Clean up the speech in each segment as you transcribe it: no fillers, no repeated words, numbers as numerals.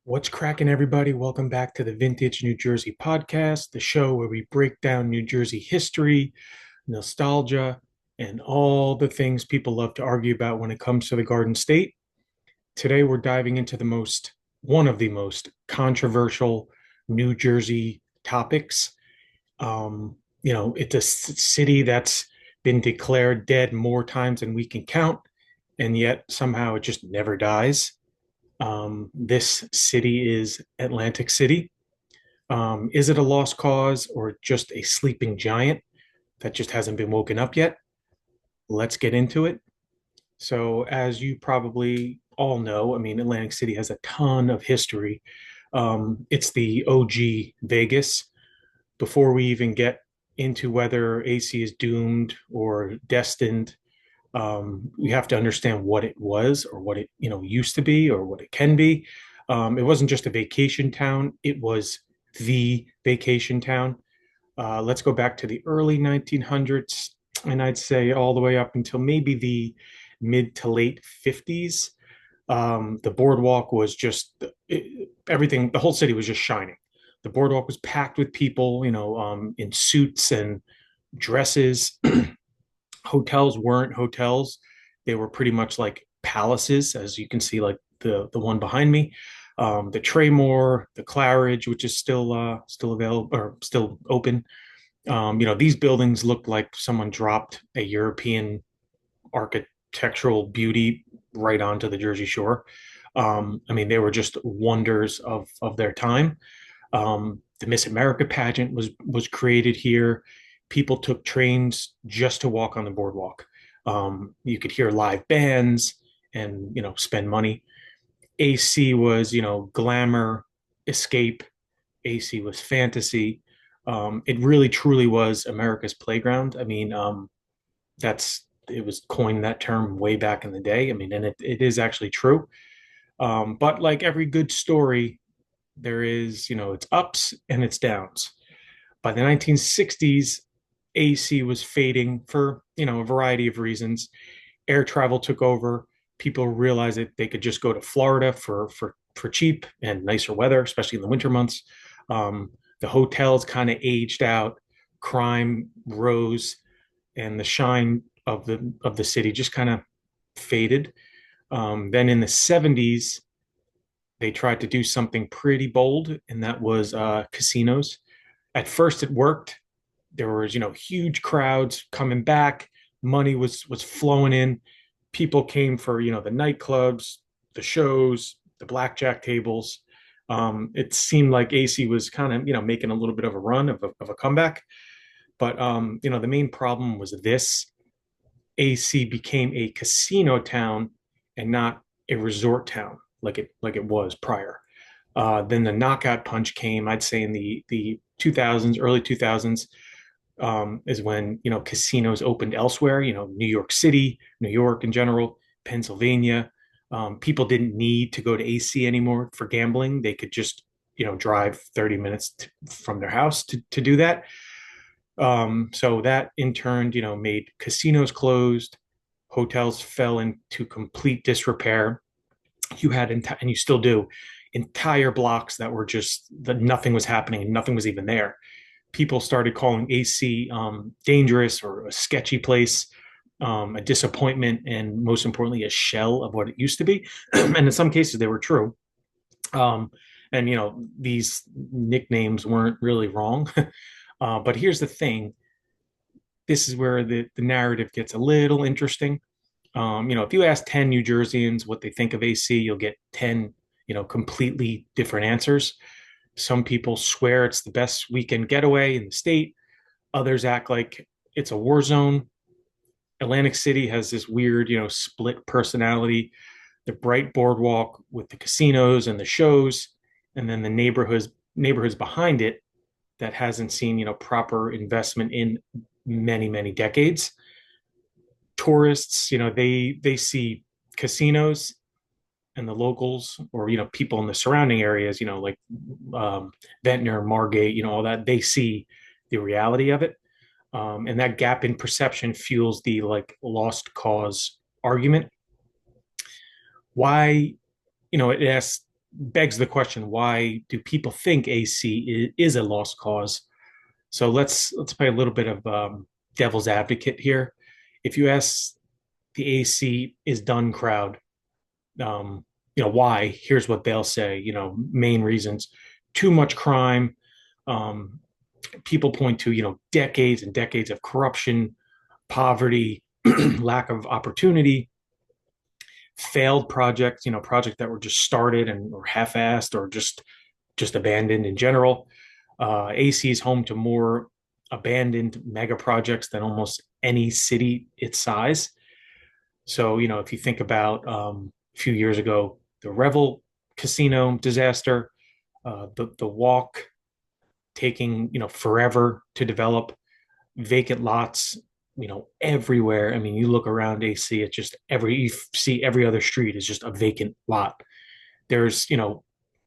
What's cracking, everybody? Welcome back to the Vintage New Jersey podcast, the show where we break down New Jersey history, nostalgia, and all the things people love to argue about when it comes to the Garden State. Today, we're diving into one of the most controversial New Jersey topics. It's a city that's been declared dead more times than we can count, and yet somehow it just never dies. This city is Atlantic City. Is it a lost cause or just a sleeping giant that just hasn't been woken up yet? Let's get into it. So, as you probably all know, I mean, Atlantic City has a ton of history. It's the OG Vegas. Before we even get into whether AC is doomed or destined, we have to understand what it was or what it used to be or what it can be. It wasn't just a vacation town; it was the vacation town. Let's go back to the early 1900s, and I'd say all the way up until maybe the mid to late 50s. The boardwalk was just everything. The whole city was just shining. The boardwalk was packed with people, in suits and dresses. Hotels weren't hotels; they were pretty much like palaces, as you can see, like the one behind me. The Traymore, the Claridge, which is still available or still open. These buildings looked like someone dropped a European architectural beauty right onto the Jersey Shore. I mean, they were just wonders of their time. The Miss America pageant was created here. People took trains just to walk on the boardwalk. You could hear live bands and spend money. AC was glamour, escape. AC was fantasy. It really truly was America's playground. I mean, that's it was coined that term way back in the day. I mean, and it is actually true. But like every good story, there is, its ups and its downs. By the 1960s, AC was fading for, a variety of reasons. Air travel took over. People realized that they could just go to Florida for cheap and nicer weather, especially in the winter months. The hotels kind of aged out, crime rose, and the shine of the city just kind of faded. Then in the 70s, they tried to do something pretty bold, and that was casinos. At first, it worked. There was, huge crowds coming back. Money was flowing in. People came for, the nightclubs, the shows, the blackjack tables. It seemed like AC was kind of, making a little bit of a run of a comeback. But the main problem was this: AC became a casino town and not a resort town like it was prior. Then the knockout punch came, I'd say in the 2000s, early 2000s, is when casinos opened elsewhere. New York City, New York in general, Pennsylvania. People didn't need to go to AC anymore for gambling. They could just drive 30 minutes from their house to do that. So that in turn, made casinos closed, hotels fell into complete disrepair. You had, and you still do, entire blocks that were just that nothing was happening and nothing was even there. People started calling AC dangerous or a sketchy place, a disappointment, and most importantly, a shell of what it used to be. And in some cases, they were true. And these nicknames weren't really wrong. But here's the thing: this is where the narrative gets a little interesting. If you ask 10 New Jerseyans what they think of AC, you'll get 10, completely different answers. Some people swear it's the best weekend getaway in the state. Others act like it's a war zone. Atlantic City has this weird, split personality: the bright boardwalk with the casinos and the shows, and then the neighborhoods behind it that hasn't seen, proper investment in many, many decades. Tourists, they see casinos, and the locals, or people in the surrounding areas, like Ventnor, Margate, all that, they see the reality of it. And that gap in perception fuels the like lost cause argument. Why, it asks begs the question: why do people think AC is a lost cause? So let's play a little bit of devil's advocate here. If you ask the AC is done crowd, why? Here's what they'll say. Main reasons: too much crime. Um, People point to decades and decades of corruption, poverty, lack of opportunity, failed projects. Projects that were just started and or half-assed or just abandoned in general. AC is home to more abandoned mega projects than almost any city its size. So, if you think about a few years ago, the Revel casino disaster, the Walk taking forever to develop, vacant lots everywhere. I mean, you look around AC, it's just you see every other street is just a vacant lot. There's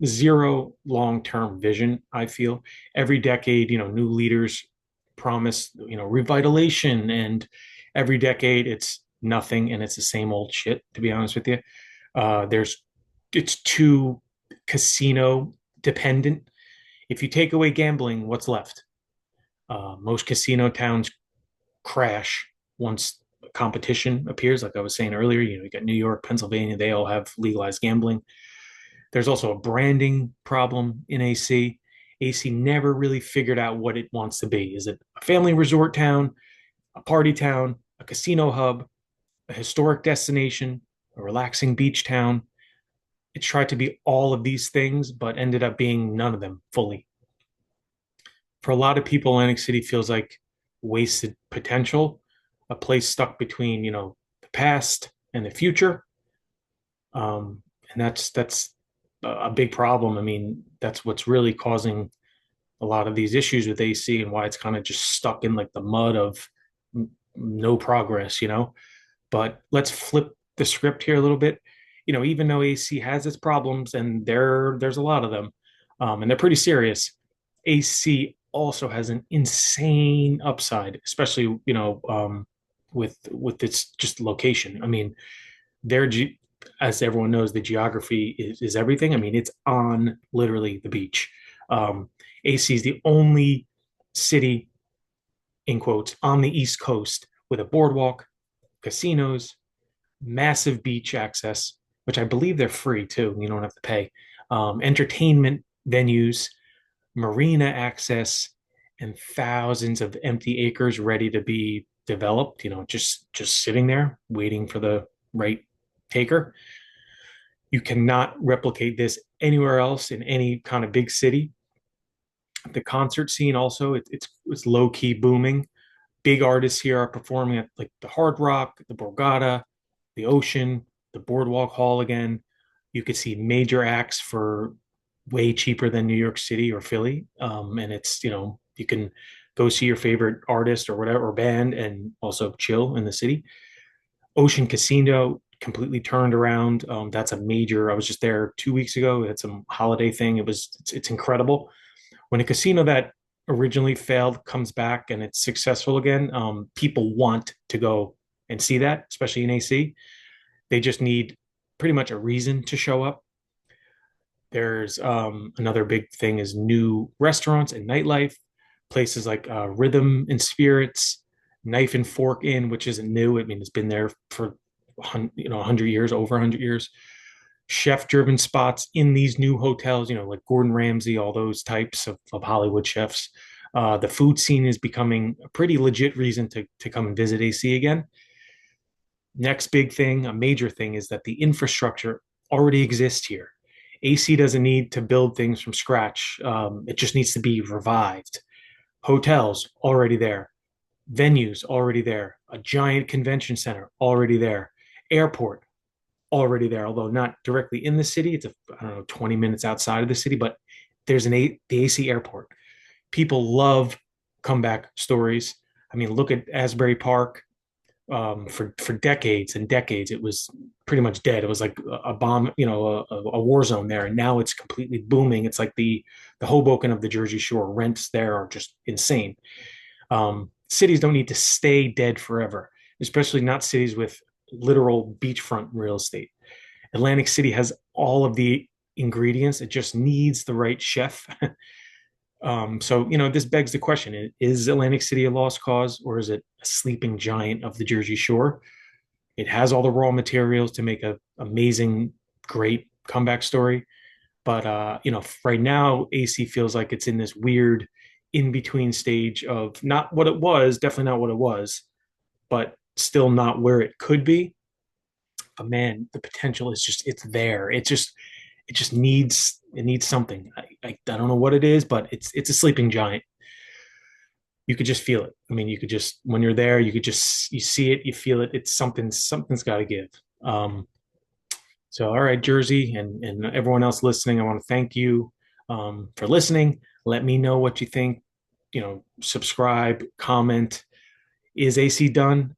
zero long-term vision. I feel every decade new leaders promise revitalization, and every decade it's nothing, and it's the same old shit, to be honest with you. There's It's too casino dependent. If you take away gambling, what's left? Most casino towns crash once competition appears. Like I was saying earlier, you got New York, Pennsylvania, they all have legalized gambling. There's also a branding problem in AC. AC never really figured out what it wants to be. Is it a family resort town, a party town, a casino hub, a historic destination, a relaxing beach town? It tried to be all of these things, but ended up being none of them fully. For a lot of people, Atlantic City feels like wasted potential, a place stuck between, the past and the future. And that's a big problem. I mean, that's what's really causing a lot of these issues with AC and why it's kind of just stuck in like the mud of no progress. But let's flip the script here a little bit. Even though AC has its problems, and there's a lot of them, and they're pretty serious, AC also has an insane upside, especially with its just location. I mean, their as everyone knows, the geography is everything. I mean, it's on literally the beach. AC is the only city, in quotes, on the East Coast with a boardwalk, casinos, massive beach access, which I believe they're free too. You don't have to pay. Entertainment venues, marina access, and thousands of empty acres ready to be developed. Just sitting there waiting for the right taker. You cannot replicate this anywhere else in any kind of big city. The concert scene also, it's low key booming. Big artists here are performing at like the Hard Rock, the Borgata, the Ocean, the Boardwalk Hall again. You could see major acts for way cheaper than New York City or Philly. And it's, you can go see your favorite artist or whatever, or band, and also chill in the city. Ocean Casino completely turned around. That's a major. I was just there 2 weeks ago. It's some holiday thing. It's incredible. When a casino that originally failed comes back and it's successful again, people want to go and see that, especially in AC. They just need pretty much a reason to show up. There's another big thing is new restaurants and nightlife, places like Rhythm and Spirits, Knife and Fork Inn, which isn't new. I mean, it's been there for 100 years, over 100 years. Chef-driven spots in these new hotels, like Gordon Ramsay, all those types of Hollywood chefs. The food scene is becoming a pretty legit reason to come and visit AC again. Next big thing, a major thing, is that the infrastructure already exists here. AC doesn't need to build things from scratch. It just needs to be revived. Hotels already there, venues already there, a giant convention center already there, airport already there, although not directly in the city. It's I don't know, 20 minutes outside of the city, but there's the AC airport. People love comeback stories. I mean, look at Asbury Park. For decades and decades, it was pretty much dead. It was like a bomb, a war zone there, and now it's completely booming. It's like the Hoboken of the Jersey Shore. Rents there are just insane. Cities don't need to stay dead forever, especially not cities with literal beachfront real estate. Atlantic City has all of the ingredients. It just needs the right chef. So this begs the question: is Atlantic City a lost cause, or is it a sleeping giant of the Jersey Shore? It has all the raw materials to make a amazing, great comeback story. But right now, AC feels like it's in this weird in between stage of not what it was, definitely not what it was, but still not where it could be. But man, the potential is just it's there. It just needs something. I don't know what it is, but it's a sleeping giant. You could just feel it. I mean, you could just when you're there, you see it, you feel it. It's something's got to give. Um, So, all right, Jersey, and everyone else listening, I want to thank you for listening. Let me know what you think. Subscribe, comment. Is AC done?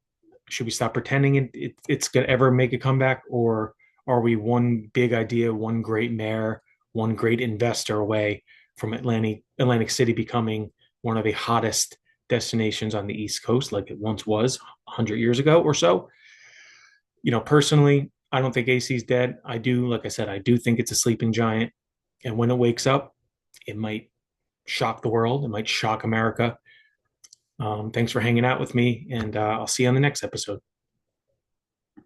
Should we stop pretending it's going to ever make a comeback, or are we one big idea, one great mayor, one great investor away from Atlantic City becoming one of the hottest destinations on the East Coast, like it once was 100 years ago or so? Personally, I don't think AC is dead. I do, like I said, I do think it's a sleeping giant. And when it wakes up, it might shock the world. It might shock America. Thanks for hanging out with me, and I'll see you on the next episode.